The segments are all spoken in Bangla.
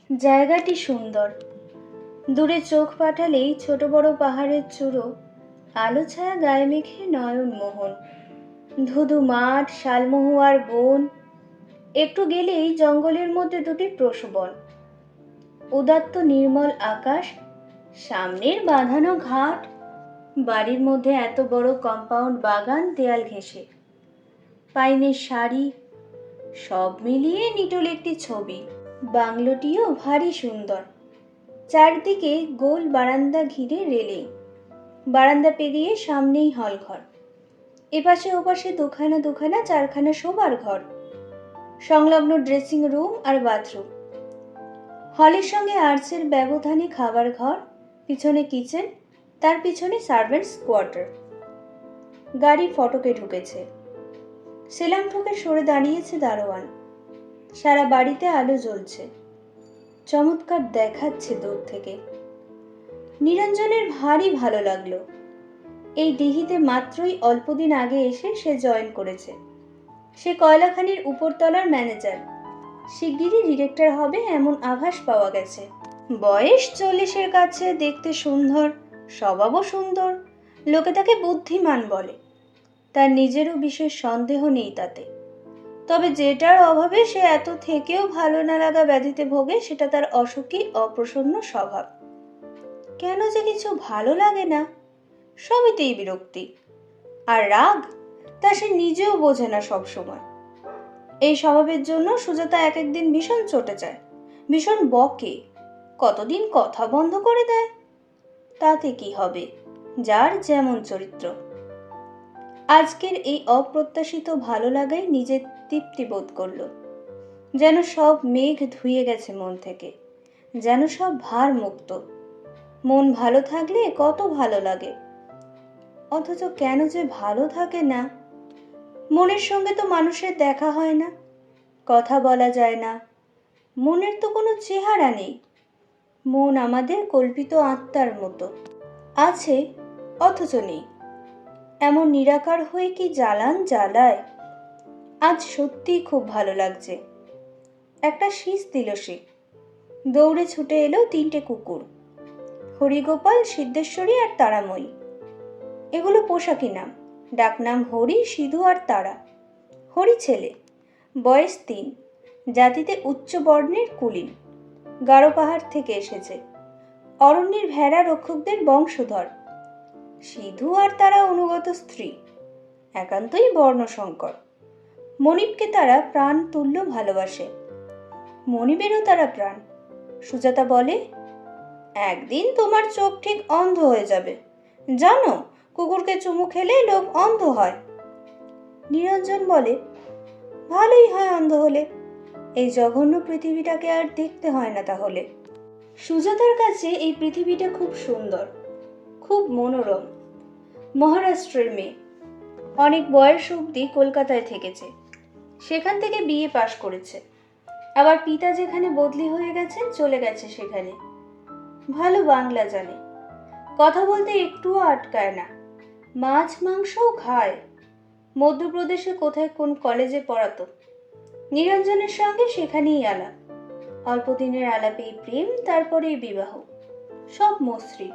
জায়গাটি সুন্দর। দূরে চোখ পাঠালেই ছোট বড় পাহাড়ের চূড়ো, আলো ছায়া গায়ে মেখে নয়ন মোহন। ধুধু মাঠ, শালমহুয়ার বন, একটু গেলেই জঙ্গলের মধ্যে দুটি পশুবন। উদাত্ত নির্মল আকাশ, সামনের বাঁধানো ঘাট, বাড়ির মধ্যে এত বড় কম্পাউন্ড বাগান দেয়াল ঘেঁষে, পাইনের শাড়ি, সব মিলিয়ে নিটোল একটি ছবি। বাংলোটিও ভারী সুন্দর। চারদিকে গোল বারান্দা ঘিরে রেলিং। বারান্দা পেরিয়ে সামনেই হলঘর, এপাশে ওপাশে দুখানা দুখানা চারখানা শোবার ঘর, সংলগ্ন ড্রেসিং রুম আর বাথরুম। হলের সঙ্গে আর্চের ব্যবধানে খাবার ঘর, পিছনে কিচেন, তার পিছনে সার্ভেন্টস কোয়ার্টার। গাড়ি ফটকে ঢুকেছে। সেলাম ঠুকে সরে দাঁড়িয়েছে দারোয়ান। সারা বাড়িতে আলো জ্বলছে, চমৎকার দেখাচ্ছে দূর থেকে। নিরঞ্জনের ভারী ভালো লাগলো। এই দিঘিতে মাত্রই অল্পদিন আগে এসে সে জয়েন করেছে। সে কয়লাখানির উপরতলার ম্যানেজার, শিগগিরই ডিরেক্টর হবে এমন আভাস পাওয়া গেছে। বয়স 40-এর কাছে, দেখতে সুন্দর, স্বভাবও সুন্দর, লোকে তাকে বুদ্ধিমান বলে। তার নিজেরও বিশেষ সন্দেহ নেই তাতে। তবে যেটার অভাবে সে এত থেকেও ভালো না লাগা ব্যাধিতে ভোগে সেটা তার অসুখী অপ্রসন্ন স্বভাব। কেন যে কিছু ভালো লাগে না, সবেতেই বিরক্তি আর রাগ, তা সে নিজেও বোঝে না সব সময়। এই স্বভাবের জন্য সুজাতা এক একদিন ভীষণ চটে যায়, ভীষণ বকে, কতদিন কথা বন্ধ করে দেয়। তাতে কি হবে, যার যেমন চরিত্র। আজকের এই অপ্রত্যাশিত ভালো লাগাই নিজের তৃপ্তি বোধ করল। যেন সব মেঘ ধুয়ে গেছে মন থেকে, যেন সব ভার মুক্ত। মন ভালো থাকলে কত ভালো লাগে, অথচ কেন যে ভালো থাকে না। মনের সঙ্গে তো মানুষের দেখা হয় না, কথা বলা যায় না, মনের তো কোনো চেহারা নেই। মন আমাদের কল্পিত আত্মার মতো, আছে অথচ নেই। এমন নিরাকার হয়ে কি জ্বালান জ্বালায়। আজ সত্যিই খুব ভালো লাগছে। একটা শীষ দিল সে। দৌড়ে ছুটে এলো 3টে কুকুর, হরিগোপাল, সিদ্ধেশ্বরী আর তারাময়ী। এগুলো পোশাকি নাম, ডাকনাম হরি, সিধু আর তারা। হরি ছেলে, বয়স 3, জাতিতে উচ্চ বর্ণের কুলীন, গারো পাহাড় থেকে এসেছে, অরণ্যের ভেড়া রক্ষকদের বংশধর। সিধু আর তারা অনুগত স্ত্রী, একান্তই বর্ণসংকর। মনিবকে তারা প্রাণ তুল্য ভালোবাসে, মনিবেরও তারা প্রাণ। সুজাতা বলে, একদিন তোমার চোখ ঠিক অন্ধ হয়ে যাবে, জানো কুকুরকে চুমু খেলে লোক অন্ধ হয়। নিরঞ্জন বলে, ভালোই হয় অন্ধ হলে, এই জঘন্য পৃথিবীটাকে আর দেখতে হয় না তাহলে। সুজাতার কাছে এই পৃথিবীটা খুব সুন্দর, খুব মনোরম। মহারাষ্ট্রের মেয়ে, অনেক বয়স অবধি কলকাতায় থেকেছে, সেখান থেকে বিএ পাশ করেছে। আবার পিতা যেখানে বদলি হয়ে গেছেন চলে গেছে সেখানে। ভালো বাংলা জানে, কথা বলতে একটুও আটকায় না, মাছ মাংসও খায়। মধ্যপ্রদেশে কোথায় কোন কলেজে পড়াতো। নিরঞ্জনের সঙ্গে সেখানেই আলাপ। অল্প দিনের আলাপেই প্রেম, তারপরেই বিবাহ, সব মসৃণ।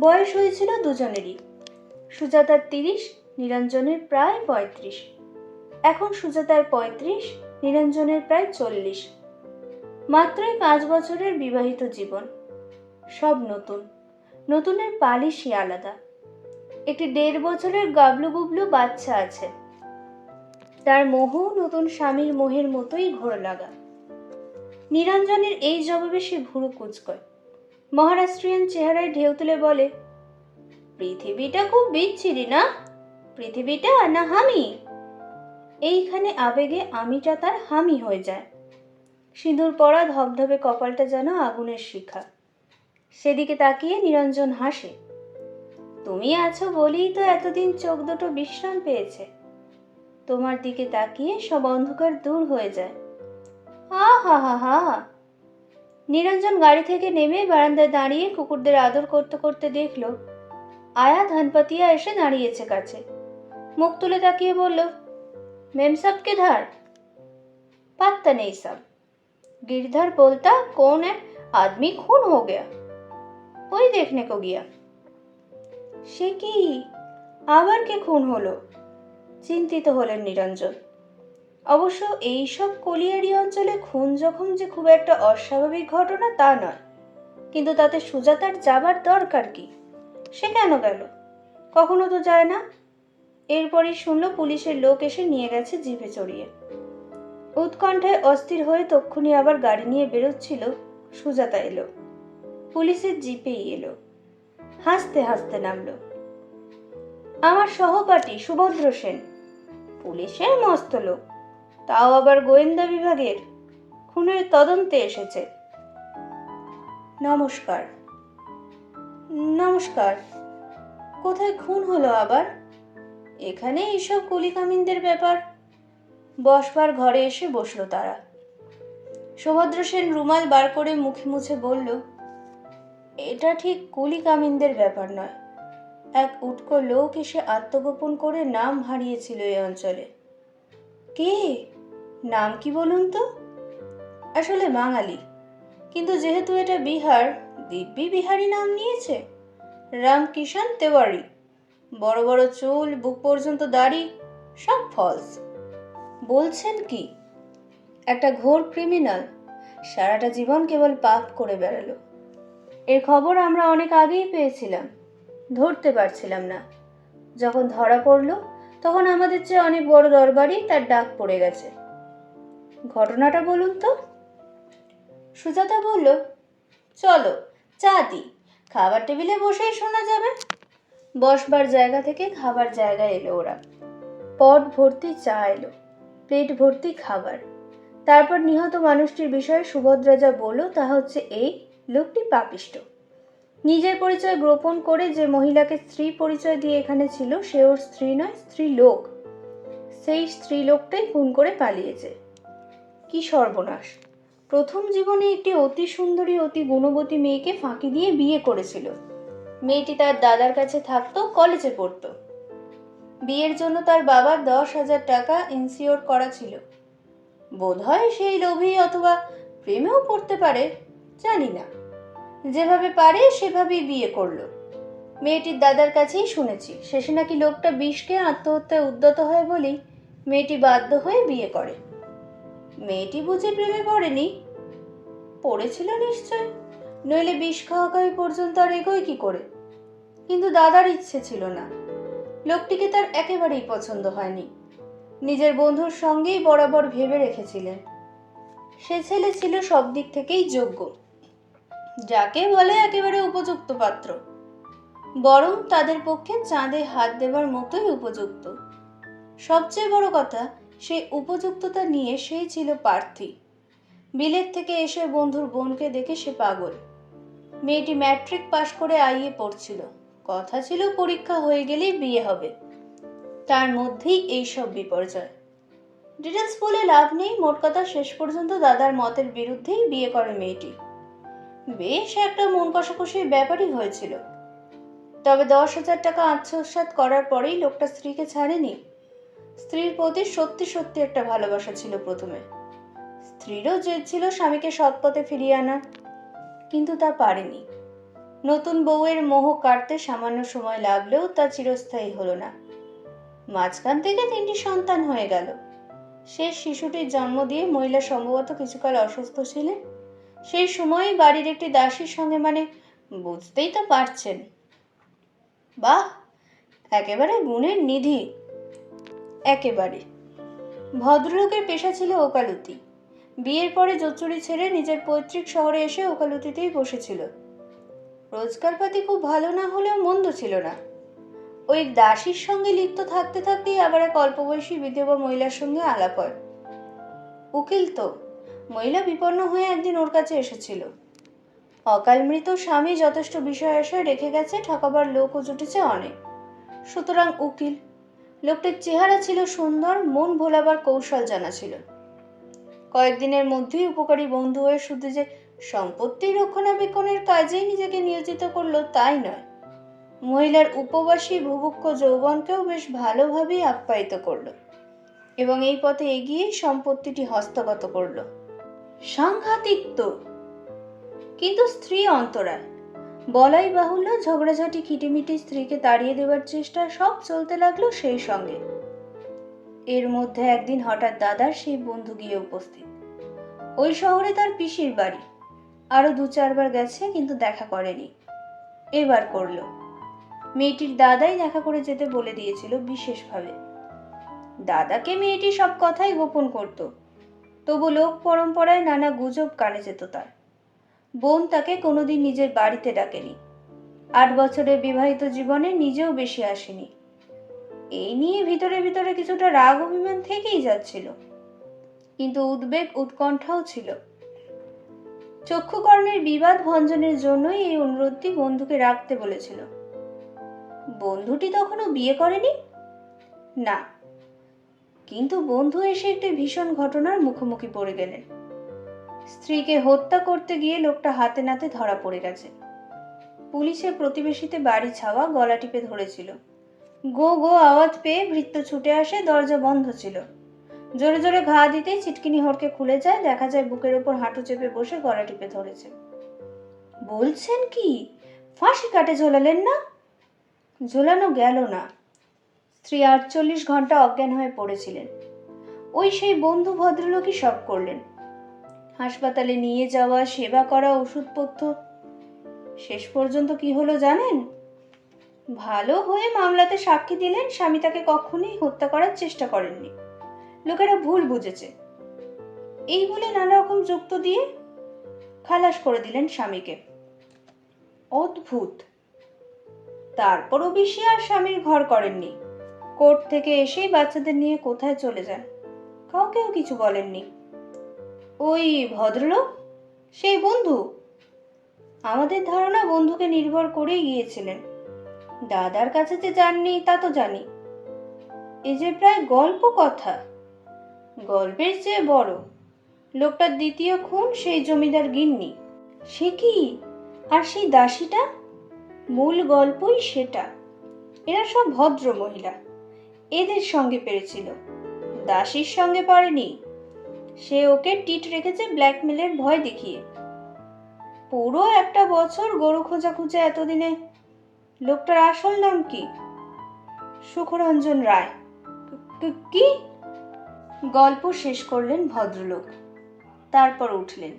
বয়স হয়েছিল দুজনেরই। সুজাতার 30, নিরঞ্জনের প্রায় 35। এখন সুজাতার 35, নিরঞ্জনের প্রায় 40। মাত্রই 5 বছরের বিবাহিত জীবন। সব নতুন, নতুনের পালিশই আলাদা। একটি 1.5 বছরের গাবলু গুবলু বাচ্চা আছে। তার মোহ নতুন স্বামীর মোহের মতোই ঘোর লাগা। নিরঞ্জনের এই জবাবে সে ভুরু কুঁচকয়। মহারাষ্ট্রিয়ান চেহারায় ঢেউ তুলে বলে, পৃথিবীটা খুব বিচ্ছিরি না? পৃথিবীটা না হামি? এইখানে আবেগে আমিটা তার হামি হয়ে যায়। সিঁদুর পরা ধবধবে কপালটা যেন আগুনের শিখা। সেদিকে তাকিয়ে নিরঞ্জন হাসে। তুমি আছো বলেই তো এতদিন চোখ দুটো বিশ্রাম পেয়েছে। তোমার দিকে তাকিয়ে সব অন্ধকার দূর হয়ে যায়। হা হা হা হা। নিরঞ্জন গাড়ি থেকে নেমে বারান্দায় দাঁড়িয়ে কুকুরদের আদর করতে করতে দেখলো আয়া ধনপতিয়া এসে দাঁড়িয়েছে কাছে। মুখ তুলে তাকিয়ে বলল, মেম সাব কিধার? পাত্তা নেই সাব। गिरधर बोलता कौन है, आदमी खून हो गया, वही देखने को गया। সে কি, আবার কে খুন হলো? চিন্তিত হলেন নিরঞ্জন। অবশ্য এইসব কলিয়ারি অঞ্চলে খুন জখম যে খুব একটা অস্বাভাবিক ঘটনা তা নয়, কিন্তু তাতে সুজাতার যাবার দরকার কি? সে কেন গেল? কখনো তো যায় না। এরপরই শুনলো পুলিশের লোক এসে নিয়ে গেছে জিপে চড়িয়ে। উৎকণ্ঠায় অস্থির হয়ে তক্ষুনি আবার গাড়ি নিয়ে বেরোচ্ছিল, সুজাতা এলো। পুলিশের জিপেই এলো, হাসতে হাসতে নামলো। আমার সহপাঠী সুভদ্র সেন, পুলিশের মস্ত লোক, তাও আবার গোয়েন্দা বিভাগের, খুনের তদন্তে এসেছে। নমস্কার। নমস্কার। কোথায় খুন হলো আবার? এখানে এইসব কুলিকামিনদের ব্যাপার। বসবার ঘরে এসে বসলো তারা। সুভদ্র সেন রুমাল বার করে মুখে মুছে বলল, এটা ঠিক কুলিকামিনদের ব্যাপার নয়। এক উটকো লোক এসে আত্মগোপন করে নাম হারিয়েছিল এই অঞ্চলে। কে? নাম কি বলুন তো? আসলে বাঙালি, কিন্তু যেহেতু এটা বিহার, দিব্যি বিহারি নাম নিয়েছে। রামকিষাণ তেওয়ারি। বড় বড় চুল, বুক পর্যন্ত দাড়ি, সব ফলস। বলছেন কি? একটা ঘোর ক্রিমিনাল, সারাটা জীবন কেবল পাপ করে বেড়ালো। এর খবর আমরা অনেক আগেই পেয়েছিলাম, ধরতে পারছিলাম না। যখন ধরা পড়লো তখন আমাদের চেয়ে অনেক বড় দরবারই তার ডাক পড়ে গেছে। ঘটনাটা বলুন তো। সুজাতা বলল, চলো চা দিই, খাবার টেবিলে বসেই শোনা যাবে। বসবার জায়গা থেকে খাবার জায়গায় এলো ওরা। পট ভর্তি চা এলো, প্লেট ভর্তি খাবার। তারপর নিহত মানুষটির বিষয়ে সুভদ্রা যা বলল তা হচ্ছে এই, লোকটি পাপিষ্ট। নিজের পরিচয় গোপন করে যে মহিলাকে স্ত্রী পরিচয় দিয়ে এখানে ছিল সে ওর স্ত্রী নয়, স্ত্রী লোক। সেই স্ত্রী লোকটাই খুন করে পালিয়েছে। কি সর্বনাশ! প্রথম জীবনে একটি অতি সুন্দরী অতি গুণবতী মেয়েকে ফাঁকি দিয়ে বিয়ে করেছিল। মেয়েটি তার দাদার কাছে থাকতো, কলেজে পড়তো। বিয়ের জন্য তার বাবার 10,000 টাকা ইনসিওর করা ছিল। বোধহয় সেই লোভী অথবা প্রেমেও পড়তে পারে, জানি না। যেভাবে পারে সেভাবেই বিয়ে করলো। মেয়েটির দাদার কাছেই শুনেছি শেষে নাকি লোকটা বিষকে আত্মহত্যায় উদ্যত হয় বলেই মেয়েটি বাধ্য হয়ে বিয়ে করে। মেয়েটি বুঝি প্রেমে পড়েনি? পড়েছিল নিশ্চয়, নইলে বিষ খাওয়াখাওয়ি পর্যন্ত আর এগোয় কি করে? কিন্তু দাদার ইচ্ছে ছিল না। লোকটিকে তার একেবারেই পছন্দ হয়নি। নিজের বন্ধুর সঙ্গেই বরাবর ভেবে রেখেছিলেন সে ছেলে ছিল সব দিক থেকেই যোগ্য, যাকে বলে একেবারে উপযুক্ত পাত্র, বরং তাদের পক্ষে চাঁদে হাত দেবার মতোই উপযুক্ত। সবচেয়ে বড় কথা, সেই উপযুক্ততা নিয়ে সেই ছিল প্রার্থী। বিলেত থেকে এসে বন্ধুর বোনকে দেখে সে পাগল। মেয়েটি ম্যাট্রিক পাশ করে আইএ পড়ছিল, কথা ছিল পরীক্ষা হয়ে গেলেই বিয়ে হবে। তার মধ্যেই এইসব বিপর্যয়। ডিটেলস বলে লাভ নেই, মোট কথা শেষ পর্যন্ত দাদার মতের বিরুদ্ধেই বিয়ে করে মেয়েটি। বেশ একটা মন কষাকষির ব্যাপারই হয়েছিল। তবে 10,000 টাকা আত্মসাৎ করার পরেই লোকটা স্ত্রীকে ছাড়েনি। স্ত্রীর প্রতি সত্যি সত্যি একটা ভালোবাসা ছিল প্রথমে। স্ত্রীরও জেদ ছিল স্বামীকে সৎপথে ফিরিয়ে আনার, কিন্তু তা পারেনি। নতুন বউয়ের মোহ কাটতে সামান্য সময় লাগলেও তা চিরস্থায়ী হলো না। মাঝখান থেকে 3টি সন্তান হয়ে গেল। শেষ শিশুটির জন্ম দিয়ে মহিলা সম্ভবত কিছুকাল অসুস্থ ছিলেন। সেই সময় বাড়ির একটি দাসীর সঙ্গে, মানে বুঝতেই তো পারছেন। বাহ, একেবারে গুণের নিধি। একেবারে। ভদ্রলোকের পেশা ছিল ওকালতি। বিয়ের পরে জোচ্চুরি ছেড়ে নিজের পৈতৃক শহরে এসে ওকালতিতেই বসেছিল। রোজগারপাতি খুব ভালো না হলেও মন্দ ছিল না। ওই দাসীর সঙ্গে লিপ্ত থাকতে থাকতেই আবার এক অল্পবয়সী বিধবা মহিলার সঙ্গে আলাপ হয়। উকিল তো, মহিলা বিপন্ন হয়ে একদিন ওর কাছে এসেছিল। অকাল মৃত স্বামী যথেষ্ট বিষয় আশায় রেখে গেছে, ঠকাবার লোকও জুটেছে অনেক। সুতরাং উকিল। লোকটির চেহারা ছিল সুন্দর, মন ভোলাবার কৌশল জানা ছিল। কয়েকদিনের মধ্যেই উপকারী বন্ধু হয়ে শুধু যে সম্পত্তি রক্ষণাবেক্ষণের কাজেই নিজেকে নিয়োজিত করলো তাই নয়, মহিলার উপবাসী ভুভুক্ষ যৌবনকেও বেশ ভালোভাবেই আপ্যায়িত করলো এবং এই পথে এগিয়ে সম্পত্তিটি হস্তগত করলো। সাংঘাতিক তো। কিন্তু স্ত্রী অন্তরায়, বলাই বাহুল্য, ঝগড়াঝাটি খিটিমিটি, স্ত্রীকে তাড়িয়ে দেওয়ার চেষ্টা সব চলতে লাগলো সেই সঙ্গে। এর মধ্যে একদিন হঠাৎ দাদার সেই বন্ধু গিয়ে উপস্থিত। ওই শহরে তার পিসির বাড়ি, আরো 2-4 বার গেছে কিন্তু দেখা করেনি, এবার করলো। মেয়েটির দাদাই দেখা করে যেতে বলে দিয়েছিল বিশেষভাবে। দাদাকে মেয়েটি সব কথাই গোপন করত, তবু লোক পরম্পরায় নানা গুজব কানে যেত তার। বোন তাকে কোনোদিন নিজের বাড়িতে ডাকেনি, 8 বছরের বিবাহিত জীবনে নিজেও বেশি আসেনি। এই নিয়ে ভিতরে ভিতরে কিছুটা রাগ অভিমান থেকেই যাচ্ছিল, কিন্তু উদ্বেগ উৎকণ্ঠাও ছিল। চক্ষুকর্ণের বিবাদ ভঞ্জনের জন্যই এই অনুরোধটি বন্ধুকে রাখতে বলেছিল। বন্ধুটি তখনও বিয়ে করেনি না, কিন্তু বন্ধু এসে একটি ভীষণ ঘটনার মুখোমুখি পড়ে গেলেন। স্ত্রীকে হত্যা করতে গিয়ে লোকটা হাতে নাতে ধরা পড়ে গেছে। পুলিশে প্রতিবেশীতে বাড়ি ছাওয়া গলা টিপে ধরেছিল। গো গো আওয়াজ পেয়ে ভৃত্য ছুটে আসে, দরজা বন্ধ ছিল। জোরে জোরে ঘা দিতেই ছিটকিনি হড়কে খুলে যায়, দেখা যায় বুকের ওপর হাঁটু চেপে বসে গলা টিপে ধরেছে। বলছেন কি, ফাঁসি কাটে ঝোলালেন না? ঝোলানো গেল না। স্ত্রী 48 ঘন্টা অজ্ঞান হয়ে পড়েছিলেন। ওই সেই বন্ধু ভদ্রলোকই সব করলেন। হাসপাতালে নিয়ে যাওয়া, সেবা করা, ওষুধপত্র। শেষ পর্যন্ত কি হলো জানেন? ভালো হয়ে মামলাতে সাক্ষী দিলেন স্বামী তাকে কখনোই হত্যা করার চেষ্টা করেননি, লোকেরা ভুল বুঝেছে, এই বলে নানা রকম যুক্ত দিয়ে খালাস করে দিলেন স্বামীকে। অদ্ভুত। তারপরও বেশি আর স্বামীর ঘর করেননি। কোর্ট থেকে এসেই বাচ্চাদের নিয়ে কোথায় চলে যান, কাউকেও কিছু বলেননি। ওই ভদ্রলোক সেই বন্ধু, আমাদের ধারণা বন্ধুকে নির্ভর করেই গিয়েছিলেন। দাদার কাছে যে যাননি তা তো জানি। এ যে প্রায় গল্প কথা, গল্পের চেয়ে বড়। লোকটার দ্বিতীয় খুন সেই জমিদার গিন্নি। সে কি? আর সেই দাসীটা? মূল গল্পই সেটা। এরা সব ভদ্র মহিলা, এদের সঙ্গে পেরেছিল, দাসীর সঙ্গে পারেনি। সে ওকে টিট রেখেছে ব্ল্যাকমেলের ভয় দেখিয়ে। পুরো 1 বছর গরু খোঁজা খুঁজে এতদিনে লোকটার আসল নাম কি? সুখরঞ্জন রায়। কি? গল্প শেষ করলেন ভদ্রলোক, তারপর উঠলেন।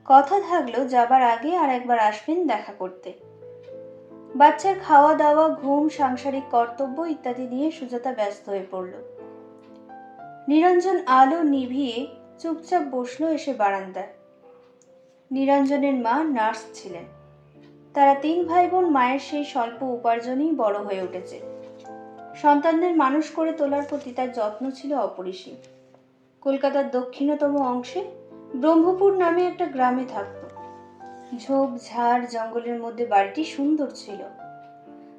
কথা থাকলো যাবার আগে আর একবার আসবেন দেখা করতে। বাচ্চার খাওয়া দাওয়া, ঘুম, সাংসারিক কর্তব্য ইত্যাদি নিয়ে সুজাতা ব্যস্ত হয়ে পড়ল। নিরঞ্জন আলো নিভিয়ে চুপচাপ বসলো এসে বারান্দায়। নিরঞ্জনের মা নার্স ছিলেন। তারা 3 ভাই বোন মায়ের সেই স্বল্প উপার্জনেই বড় হয়ে উঠেছে। সন্তানদের মানুষ করে তোলার প্রতি তার যত্ন ছিল অপরিসীম। কলকাতার দক্ষিণতম অংশে ব্রহ্মপুর নামে একটা গ্রামে থাকত। ঝোপ ঝাড় জঙ্গলের মধ্যে বাড়িটি সুন্দর ছিল।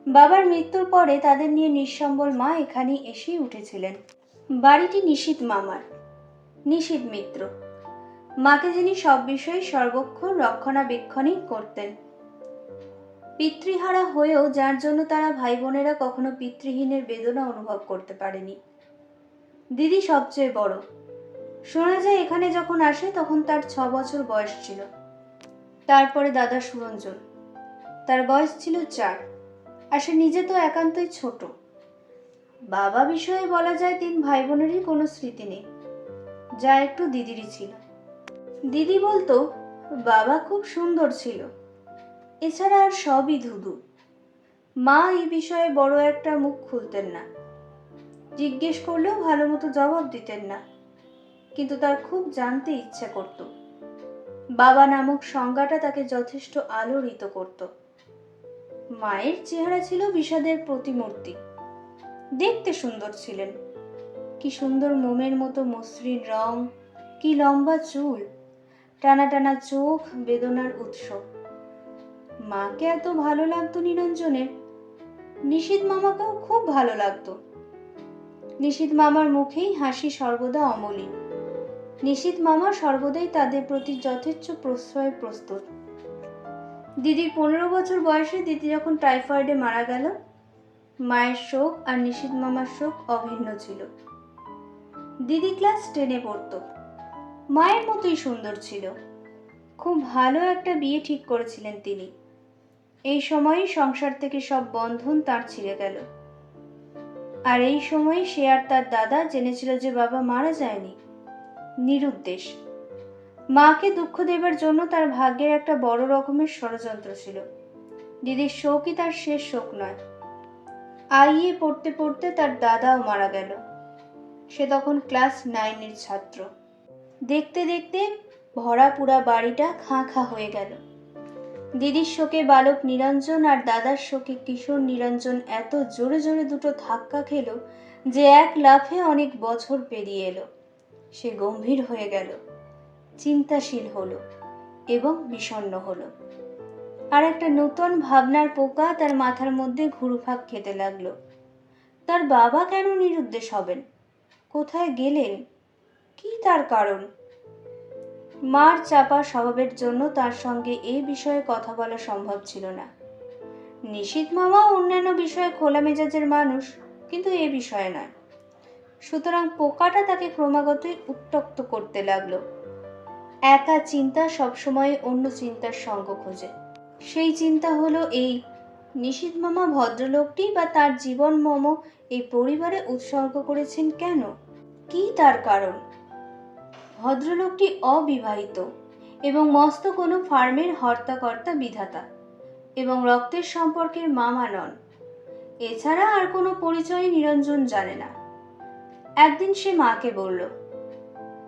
বাবার মৃত্যুর পরে তাদের নিয়ে নিঃসম্বল মা এখানেই এসেই উঠেছিলেন। বাড়িটি নিশীথ মামার, নিশীথ মিত্র। মাকে যিনি সব বিষয়ে সর্বক্ষণ রক্ষণাবেক্ষণই করতেন। পিতৃহারা হয়েও যার জন্য তারা ভাই বোনেরা কখনো পিতৃহীনের বেদনা অনুভব করতে পারেনি। দিদি সবচেয়ে বড়। শোনা যায় এখানে যখন আসে তখন তার 6 বছর বয়স ছিল। তারপরে দাদা সুরঞ্জন, তার বয়স ছিল 4, আর সে নিজে তো একান্তই ছোট। বাবা বিষয়ে বলা যায় 3 ভাই বোনেরই কোনো স্মৃতি নেই, যা একটু দিদিরই ছিল। দিদি বলতো বাবা খুব সুন্দর ছিল, এছাড়া আর সবই ধুধু। মা এই বিষয়ে বড় একটা মুখ খুলতেন না, জিজ্ঞেস করলেও ভালো মতো জবাব দিতেন না, কিন্তু তার খুব জানতে ইচ্ছা করত। বাবা নামক সংজ্ঞাটা তাকে যথেষ্ট আলোড়িত করত। মায়ের চেহারা ছিল বিষাদের প্রতিমূর্তি। দেখতে সুন্দর ছিলেন, কি সুন্দর মোমের মতো মসৃণ রং, কি লম্বা চুল, টানা টানা চোখ, বেদনার উৎস। মাকে এত ভালো লাগতো নিরঞ্জনের, নিশীথ মামাকেও খুব ভালো লাগতো। নিশীথ মামার মুখেই হাসি সর্বদা অমলিন। নিশীথ মামা সর্বদাই তাদের প্রতি যথেচ্ছ প্রশ্রয় প্রস্তুত। দিদির 15 বছর বয়সে দিদি যখন টাইফয়েডে মারা গেল, মায়ের শোক আর নিশীথ মামার শোক অভিন্ন ছিল। দিদি ক্লাস 10-এ পড়ত। মায়ের মতোই সুন্দর ছিল। খুব ভালো একটা বিয়ে ঠিক করেছিলেন তিনি। এই সময়ই সংসার থেকে সব বন্ধন তার ছিঁড়ে গেল। আর এই সময় সে আর তার দাদা জেনেছিল যে বাবা মারা যায়নি, নিরুদ্দেশ। মাকে দুঃখ দেবার জন্য তার ভাগ্যের একটা বড় রকমের ষড়যন্ত্র ছিল। দিদির শোকই তার শেষ শোক নয়। আইএ পড়তে পড়তে তার দাদাও মারা গেল। সে তখন ক্লাস 9-এর ছাত্র। দেখতে দেখতে ভরা পুরা বাড়িটা খাঁ খাঁ হয়ে গেল। দিদির শোকে বালক নিরঞ্জন আর দাদার শোকে কিশোর নিরঞ্জন এত জোরে জোরে দুটো ধাক্কা খেল যে এক লাফে অনেক বছর পেরিয়ে এলো। সে গম্ভীর হয়ে গেল, চিন্তাশীল হলো এবং বিষণ্ণ হলো। আর একটা নতুন ভাবনার পোকা তার মাথার মধ্যে ঘুরপাক খেতে লাগলো। তার বাবা কেন নিরুদ্দেশ হবেন? কোথায় গেলেন? কি তার কারণ? মার চাপা স্বভাবের জন্য তার সঙ্গে এই বিষয়ে কথা বলা সম্ভব ছিল না। নিশীথ মামা অন্যান্য বিষয়ে খোলা মেজাজের মানুষ, কিন্তু এ বিষয়ে নয়। সুতরাং পোকাটা তাকে ক্রমাগতই উত্ত্যক্ত করতে লাগলো। একা চিন্তা সবসময় অন্য চিন্তার সঙ্গ খোঁজে। সেই চিন্তা হলো এই, নিশীথ মামা ভদ্রলোকটি বা তার জীবন মম এই পরিবারে উৎসর্গ করেছেন কেন? কি তার কারণ? ভদ্রলোকটি অবিবাহিত এবং মস্ত কোনো ফার্মের হর্তাকর্তা বিধাতা এবং রক্তের সম্পর্কের মামা নন। এছাড়া আর কোনো পরিচয় নিরঞ্জন জানে না। একদিন সে মাকে বলল,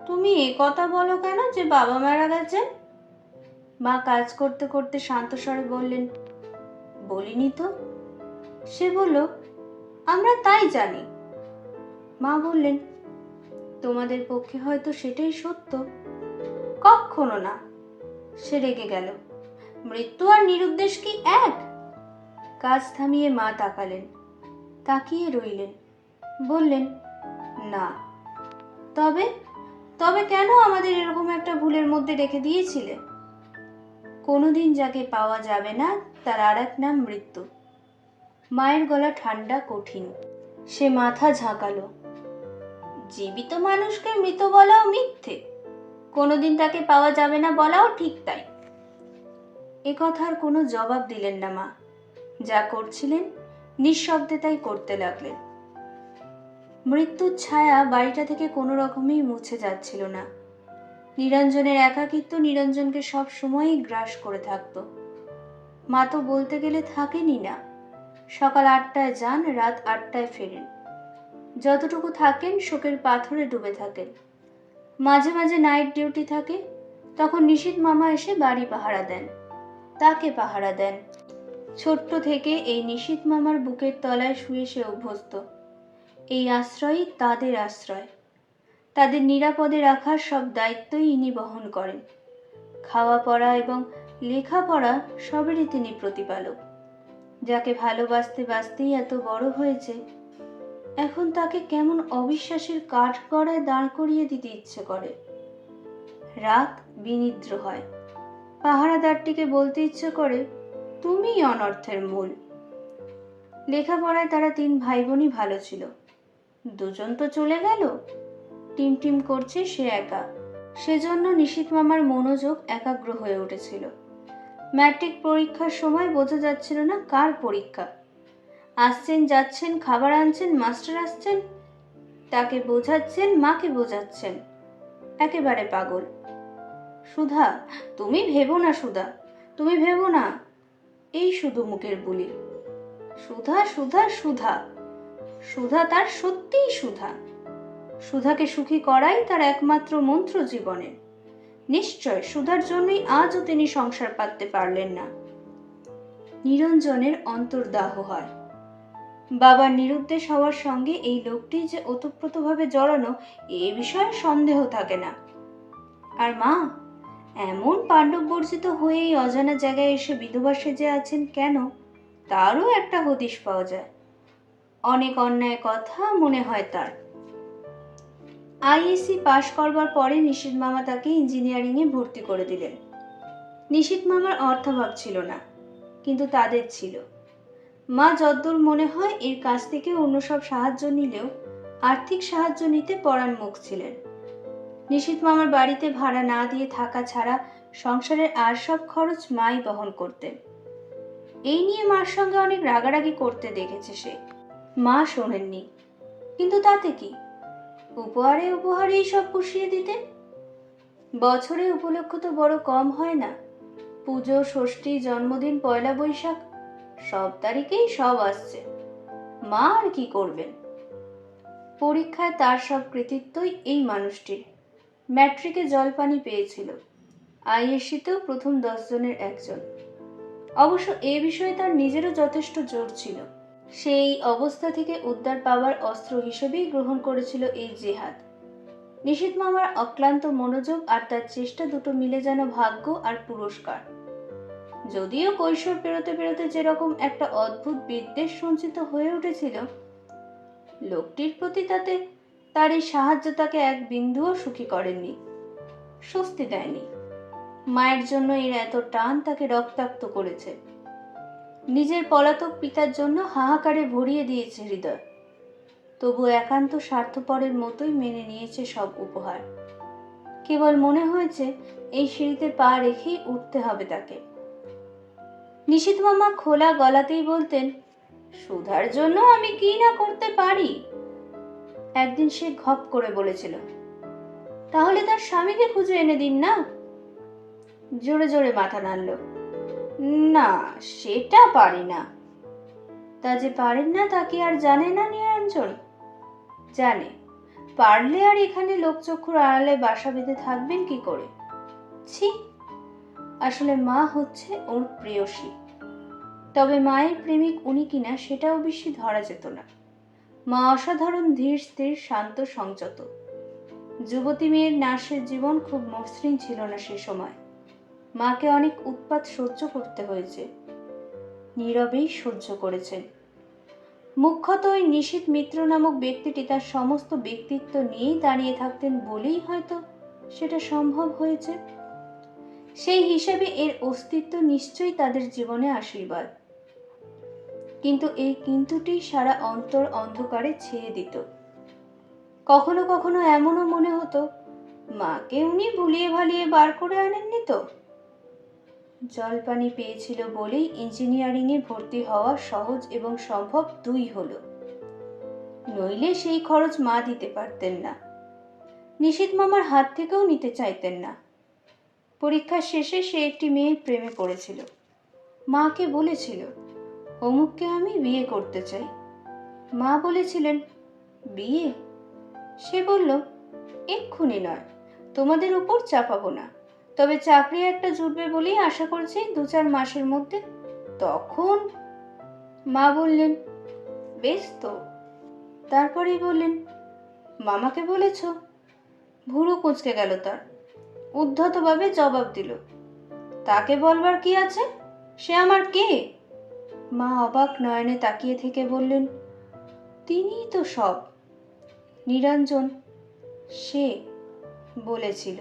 তুমি এ কথা বলো কেন যে বাবা মারা গেছেন? মা কাজ করতে করতে শান্ত স্বরে বললেন, বলিনি তো। সে বলল, আমরা তাই জানি। মা বললেন, তোমাদের পক্ষে হয়তো সেটাই সত্য। কখনো না। সে রেগে গেল। মৃত্যু আর নিরুদ্দেশ কি এক? কাজ থামিয়ে মা তাকালেন, তাকিয়ে রইলেন, বললেন, না। তবে তবে কেন আমাদের এরকম একটা ভুলের মধ্যে রেখে দিয়েছিলে? কোনোদিন যাকে পাওয়া যাবে না তার আর এক নাম মৃত্যু। মায়ের গলা ঠান্ডা, কঠিন। সে মাথা ঝাঁকালো। জীবিত মানুষকে মৃত বলাও মিথ্যে, কোনোদিন তাকে পাওয়া যাবে না বলাও ঠিক তাই। এ কথার কোনো জবাব দিলেন না মা। যা করছিলেন নিঃশব্দে তাই করতে লাগলেন। মৃত্যুর ছায়া বাড়িটা থেকে কোনো রকমেই মুছে যাচ্ছিল না। নিরঞ্জনের একাকিত্ব নিরঞ্জনকে সব সময়ই গ্রাস করে থাকত। মা তো বলতে গেলে থাকেনি না। সকাল 8টায় যান, রাত 8টায় ফেরেন। যতটুকু থাকেন শোকের পাথরে ডুবে থাকেন। মাঝে মাঝে নাইট ডিউটি থাকে, তখন নিশীথ মামা এসে বাড়ি পাহারা দেন, তাকে পাহারা দেন। ছোট্ট থেকে এই নিশীথ মামার বুকের তলায় শুয়ে সে অভ্যস্ত। এই আশ্রয়ই তাদের আশ্রয়। তাদের নিরাপদে রাখার সব দায়িত্বই ইনি বহন করেন। খাওয়া পড়া এবং লেখাপড়া সবেরই তিনি প্রতিপালক। যাকে ভালোবাসতে বাসতেই এত বড় হয়েছে, এখন তাকে কেমন অবিশ্বাসের কাঠগড়ায় দাঁড় করিয়ে দিতে ইচ্ছে করে। রাত বিনিদ্র হয়। পাহারাদারটিকে বলতে ইচ্ছে করে, তুমিই অনর্থের মূল। লেখাপড়ায় তারা 3 ভাই বোনই ভালো ছিল। দুজন তো চলে গেল। টিম টিম করছে সে একা। সেজন্য নিশীথ মামার মনোযোগ একাগ্র হয়ে উঠেছিল। ম্যাট্রিক পরীক্ষার সময় বোঝা যাচ্ছিল না কার পরীক্ষা। আসছেন যাচ্ছেন, খাবার আনছেন, মাস্টার আসছেন, তাকে বোঝাচ্ছেন, মাকে বোঝাচ্ছেন। একেবারে পাগল। সুধা, তুমি ভেবো না সুধা, তুমি ভেবো না, এই শুধু মুখের বুলি। সুধা সুধা সুধা। সুধা তার সত্যিই সুধা। সুধাকে সুখী করাই তার একমাত্র মন্ত্র জীবনের। নিশ্চয় সুধার জন্যই আজও তিনি সংসার পাততে পারলেন না। নিরঞ্জনের অন্তর্দাহ হয়। বাবার নিরুদ্দেশ হওয়ার সঙ্গে এই লোকটি যে ওতপ্রোতভাবে জড়ানো, এ বিষয়ে সন্দেহ থাকে না। আর মা এমন পাণ্ডববর্জিত হয়ে এই অজানা জায়গায় এসে বিধবা সেজে আছেন কেন, তারও একটা হদিশ পাওয়া যায়। অনেক অন্যায় কথা মনে হয় তার। আইএসসি পাশ করবার পরে নিশীথ মামা তাকে ইঞ্জিনিয়ারিংয়ে ভর্তি করে দিলেন। নিশীথ মামার অর্থাভাব ছিল না, কিন্তু তাদের ছিল। মা যদ্দূর মনে হয় এর কাছ থেকে অন্য সব সাহায্য নিলেও আর্থিক সাহায্য নিতে পরাণমুখ ছিলেন। নিশীথ মামার বাড়িতে ভাড়া না দিয়ে থাকা ছাড়া সংসারের আর সব খরচ মাই বহন করতেন। এই নিয়ে মার সঙ্গে অনেক রাগারাগি করতে দেখেছে সে। মা শোনেননি, কিন্তু তাতে কি, উপহারে উপহারেই সব পুষিয়ে দিতেন। বছরে উপলক্ষ তো বড় কম হয় না। পুজো, ষষ্ঠী, জন্মদিন, পয়লা বৈশাখ, সব তারিখেই সব আসছে। মা আর কি করবেন? পরীক্ষায় তার সব কৃতিত্বই এই মানুষটির। ম্যাট্রিকে জলপানি পেয়েছিল, আইএসসিতেও প্রথম 10 জনের একজন। অবশ্য এ বিষয়ে তার নিজেরও যথেষ্ট জোর ছিল। সেই অবস্থা থেকে উদ্ধার পাওয়ার অস্ত্র হিসেবেই গ্রহণ করেছিল এই জেহাদ। নিশীথ মামার অক্লান্ত মনোযোগ আর তার চেষ্টা দুটো মিলে যেন ভাগ্য আর পুরস্কার। যদিও কৈশোর পেরোতে পেরোতে যেরকম একটা অদ্ভুত বিদ্বেষ সঞ্চিত হয়ে উঠেছিল, লোকটির প্রতি তাতে তার এই সাহায্য তাকে এক বিন্দুও সুখী করেননি, স্বস্তি দেয়নি। মায়ের জন্য এর এত টান তাকে রক্তাক্ত করেছে। নিজের পলাতক পিতার জন্য হাহাকারে ভরিয়ে দিয়েছে হৃদয়। তবু একান্ত স্বার্থপরের মতোই মেনে নিয়েছে সব উপহার। কেবল মনে হয়েছে এই সিঁড়িতে পা রেখেই উঠতে হবে তাকে। নিশীথ মামা খোলা গলাতেই বলতেন, সুধার জন্য আমি কি না করতে পারি। একদিন সে ঘপ করে বলেছিল, তাহলে তার স্বামীকে খুঁজে এনে দিন না। জোরে জোরে মাথা নাড়ল, না, সেটা পারি না। তা যে পারেন না তা কি আর জানে না নিরঞ্জন? জানে। পারলে আর এখানে লোকচক্ষুর আড়ালে বাসা বেঁধে থাকবেন কি করে? ছি, আসলে মা হচ্ছে ওর প্রেয়সী। তবে মায়ের প্রেমিক উনি কিনা সেটাও বেশি ধরা যেত না। মা অসাধারণ ধীর স্থির, শান্ত, সংযত। যুবতী মেয়ের নার্সের জীবন খুব মসৃণ ছিল না সে সময়। মাকে অনেক উৎপাত সহ্য করতে হয়েছে, নীরবেই সহ্য করেছেন। মুখ্যত ওই নিশীথ মিত্র নামক ব্যক্তিটি তার সমস্ত ব্যক্তিত্ব নিয়েই দাঁড়িয়ে থাকতেন বলেই হয়তো সেটা সম্ভব হয়েছে। সেই হিসাবে এর অস্তিত্ব নিশ্চয়ই তাদের জীবনে আশীর্বাদ। কিন্তু এই কিন্তুটি সারা অন্তর অন্ধকারে ছেয়ে দিত। কখনো কখনো এমনও মনে হতো, মাকে উনি ভুলিয়ে ভালিয়ে বার করে আনেননি তো। জলপানি পেয়েছিল বলেই ইঞ্জিনিয়ারিংয়ে ভর্তি হওয়া সহজ এবং সম্ভব দুই হলো। নইলে সেই খরচ মা দিতে পারতেন না। নিশীথ মামার হাত থেকেও নিতে চাইতেন না। পরীক্ষা শেষে সে একটি মেয়ের প্রেমে পড়েছিল। মাকে বলেছিল, অমুককে আমি বিয়ে করতে চাই। মা বলেছিলেন, বিয়ে? সে বলল, এক্ষুনি নয়, তোমাদের উপর চাপাবো না, তবে চাকরি একটা জুটবে বলেই আশা করছি 2-4 মাসের মধ্যে। তখন মা বললেন, বেশ তো। তারপরেই বললেন, মামাকে বলেছ? ভুরু কুঁচকে গেল তার। উদ্ধতভাবে জবাব দিল, তাকে বলবার কি আছে, সে আমার কে? মা অবাক নয়নে তাকিয়ে থেকে বললেন, তিনিই তো সব। নিরঞ্জন, সে বলেছিল।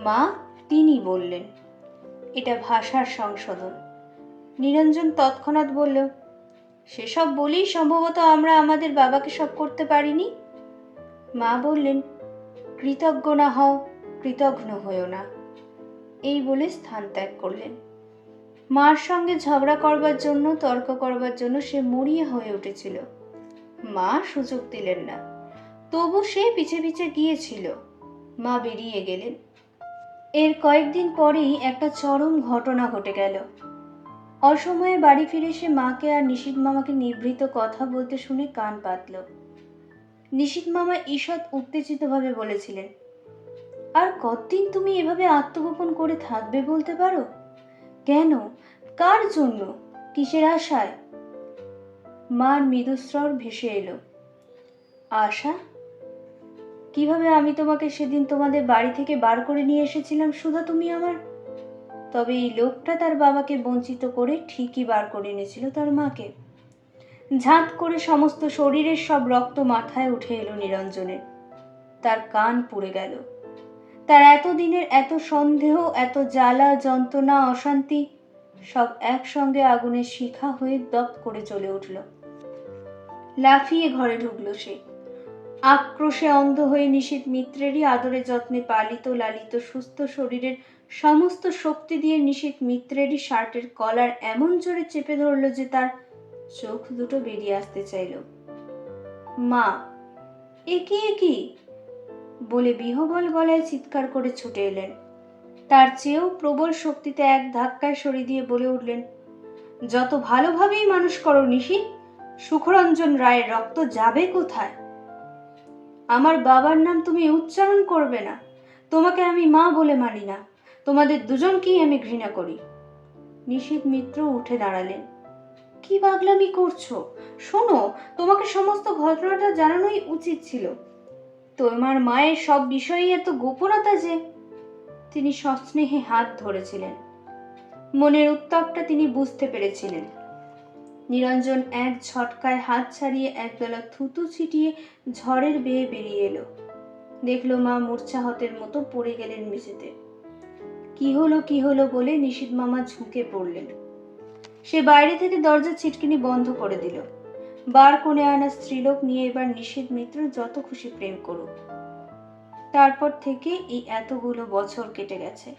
মা তিনি বললেন। এটা ভাষার সংশোধন। নিরঞ্জন তৎক্ষণাৎ বলল, সেসব বলেই সম্ভবত আমরা আমাদের বাবাকে সব করতে পারিনি। মা বললেন, কৃতজ্ঞ না হও, কৃতঘ্ন হয়েও না। এই বলে স্থান ত্যাগ করলেন। মার সঙ্গে ঝগড়া করবার জন্য, তর্ক করবার জন্য সে মরিয়া হয়ে উঠেছিল। মা সুযোগ দিলেন না। তবু সে পিছে পিছে গিয়েছিল। মা বেরিয়ে গেলেন। এর কয়েকদিন পরেই একটা চরম ঘটনা ঘটে গেল। অসময়ে বাড়ি ফিরে সে মাকে আর নিশীথ মামাকে নিভৃত কথা বলতে শুনে কান পাতল। নিশীথ মামা ঈষৎ উত্তেজিতভাবে বলেছিলেন, আর কতদিন তুমি এভাবে আত্মগোপন করে থাকবে বলতে পারো? কেন? কার জন্য? কিসের আশায়? মার মৃদুস্বর ভেসে এলো, আশা? কিভাবে আমি তোমাকে সেদিন তোমাদের বাড়ি থেকে বার করে নিয়ে এসেছিলাম সুধা, তুমি আমার। তবে এই লোকটা তার বাবাকে বঞ্চিত করে ঠিকই বার করে এনেছিল তার মাকে। ঝাঁত করে সমস্ত শরীরের সব রক্ত মাথায় উঠে এলো নিরঞ্জনের। তার কান পুড়ে গেল। তার এতদিনের এত সন্দেহ, এত জ্বালা, যন্ত্রণা, অশান্তি সব একসঙ্গে আগুনের শিখা হয়ে দপ করে জ্বলে উঠল। লাফিয়ে ঘরে ঢুকলো সে। আক্রোশে অন্ধ হয়ে নিশীথ মিত্রেরই আদরে যত্নে পালিত লালিত সুস্থ শরীরের সমস্ত শক্তি দিয়ে নিশীথ মিত্রেরই শার্টের কলার এমন জোরে চেপে ধরল যে তার চোখ দুটো বেরিয়ে আসতে চাইল। মা, এ কি বলে বিহবল গলায় চিৎকার করে ছুটে এলেন। তার চেয়েও প্রবল শক্তিতে এক ধাক্কায় সরিয়ে দিয়ে বলে উঠলেন, যত ভালোভাবেই মানুষ করো নিশি, সুখরঞ্জন রায়ের রক্ত যাবে কোথায়? আমার বাবার নাম তুমি উচ্চারণ করবে না। তোমাকে আমি মা বলে মানি না। তোমাদের দুজনকেই আমি ঘৃণা করি। নিশীথ মিত্র উঠে দাঁড়ালেন। কি পাগলামি করছো? শোনো, তোমাকে সমস্ত ঘটনাটা জানানোই উচিত ছিল। তোমার মায়ের সব বিষয়ে এত গোপনতা যে। তিনি সস্নেহে হাত ধরেছিলেন। মনের উত্তাপটা তিনি বুঝতে পেরেছিলেন। নিরঞ্জন এক ঝটকায় হাত ছাড়িয়ে একদলা থুতু ছিটিয়ে ঝড়ের বেয়ে বেরিয়ে এলো। দেখলো মা মূর্ছাহতের মতো পড়ে গেলেন মেঝেতে। কি হলো বলে নিশীথ মামা ঝুঁকে পড়লেন। সে বাইরে থেকে দরজা ছিটকিনি বন্ধ করে দিল। বার কোণে আনা স্ত্রীলোক নিয়ে এবার নিশীথ মিত্র যত খুশি প্রেম করুক। তারপর থেকে এই এতগুলো বছর কেটে গেছে।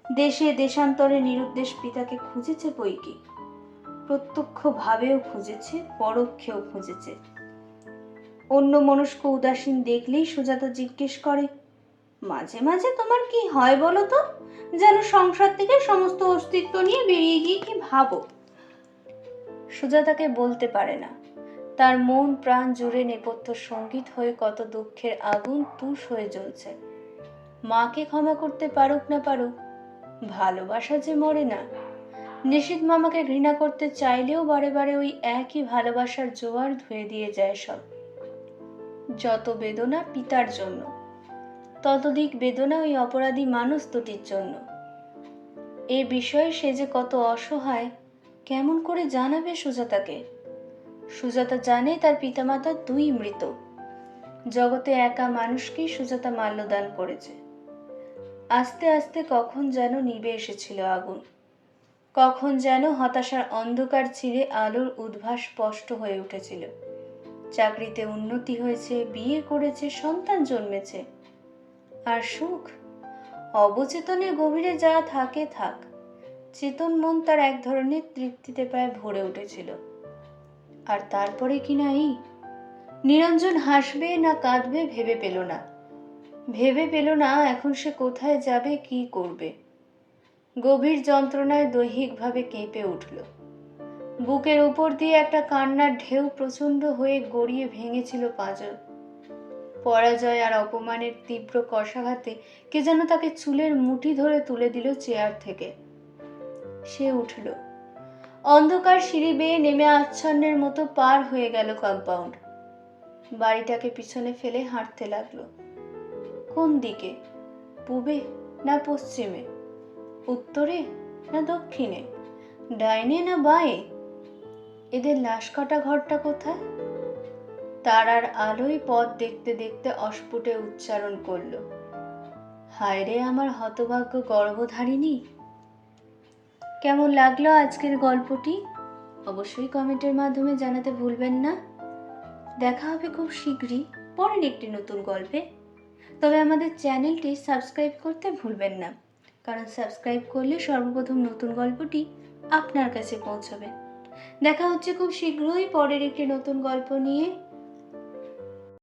দেশে দেশান্তরে নিরুদ্দেশ পিতাকে খুঁজেছে বইকি। প্রত্যক্ষ ভাবেও খুঁজেছে, পরোক্ষেও খুঁজেছে। অন্য মনস্ক উদাসীন দেখলেই সুজাতা জিজ্ঞেস করে, মাঝে মাঝে তোমার কি হয় বলো তো? যেন সংসার থেকে সমস্ত অস্তিত্ব নিয়ে বেরিয়ে গিয়ে কি ভাবো? সুজাতাকে বলতে পারে না। তার মন প্রাণ জুড়ে নেপথ্য সঙ্গীত হয়ে কত দুঃখের আগুন তুষ হয়ে জ্বলছে। মাকে ক্ষমা করতে পারুক না পারুক, ভালোবাসা যে মরে না। নিশীথ মামাকে ঘৃণা করতে চাইলেও বারে বারে ওই একই ভালোবাসার জোয়ার ধুয়ে দিয়ে যায় সব। যত বেদনা পিতার জন্য, ততোধিক বেদনা ওই অপরাধী মানুষ দুটির জন্য। এ বিষয়ে সে যে কত অসহায়, কেমন করে জানাবে সুজাতাকে? সুজাতা জানে তার পিতামাতা দুই মৃত। জগতে একা মানুষকেই সুজাতা মাল্যদান করেছে। আস্তে আস্তে কখন যেন নিভে এসেছিল আগুন। কখন যেন হতাশার অন্ধকার ছিঁড়ে আলোর উদ্ভাস স্পষ্ট হয়ে উঠেছিল। চাকরিতে উন্নতি হয়েছে, বিয়ে করেছে, সন্তান জন্মেছে। আর সুখ? অবচেতনের গভীরে যা থাকে থাক। চেতন মন তার এক ধরনের তৃপ্তিতে প্রায় ভরে উঠেছিল। আর তারপরে কিনা এই নিরঞ্জন হাসবে না কাঁদবে ভেবে পেল না। ভেবে পেল না এখন সে কোথায় যাবে, কি করবে। গভীর যন্ত্রণায় দৈহিকভাবে কেঁপে উঠল। বুকের উপর দিয়ে একটা কান্নার ঢেউ প্রচণ্ড হয়ে গড়িয়ে ভেঙেছিল পাঁজর। পরাজয় আর অপমানের তীব্র কষাঘাতে কে যেন তাকে চুলের মুঠি ধরে তুলে দিল চেয়ার থেকে। সে উঠল। অন্ধকার সিঁড়ি বেয়ে নেমে আচ্ছন্নের মতো পার হয়ে গেল কম্পাউন্ড। বাড়িটাকে পিছনে ফেলে হাঁটতে লাগলো। কোন দিকে? পূবে না পশ্চিমে? উত্তরে না দক্ষিণে? ডাইনে না বাঁয়ে? এদের লাশ কাটা ঘরটা কোথায়? তারার আলোয় পথ দেখতে দেখতে অস্ফুটে উচ্চারণ করল, হায় রে আমার হতভাগ্য গর্ভধারিণী। কেমন লাগলো আজকের গল্পটি? অবশ্যই কমেন্টের মাধ্যমে জানাতে ভুলবেন না। দেখা হবে খুব শীঘ্রই পরের একটি নতুন গল্পে। তবে আমাদের চ্যানেলটি সাবস্ক্রাইব করতে ভুলবেন না, কারণ সাবস্ক্রাইব করলে সর্বপ্রথম নতুন গল্পটি আপনার কাছে পৌঁছবে। দেখা হচ্ছে খুব শীঘ্রই পরের একটি নতুন গল্প নিয়ে।